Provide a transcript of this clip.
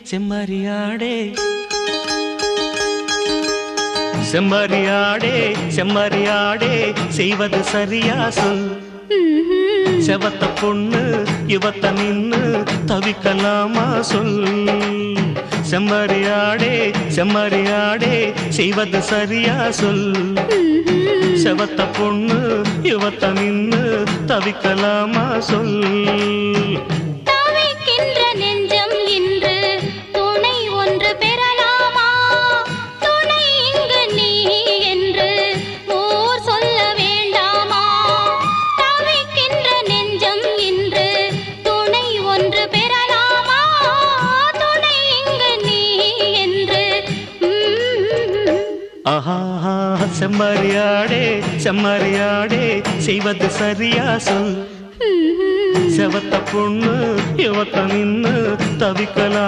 செம்மறியாடே செம்மறியாடே செம்மறியாடே செய்வது சரியா சொல். செவத்த பொண்ணு இவத்த நின்னு தவிக்கலாமா சொல். செம்மறியாடே செம்மறியாடே செய்வது சரியா சொல். செவத்த பொண்ணு இவத்த நின்னு தவிக்கலாமா சொல். ஆஹா செம்மறியாடே செம்மறியாடே செய்வது சரியா சொல். செவத்த பொண்ணு இவத்த நின்னு தவிக்கலாம்.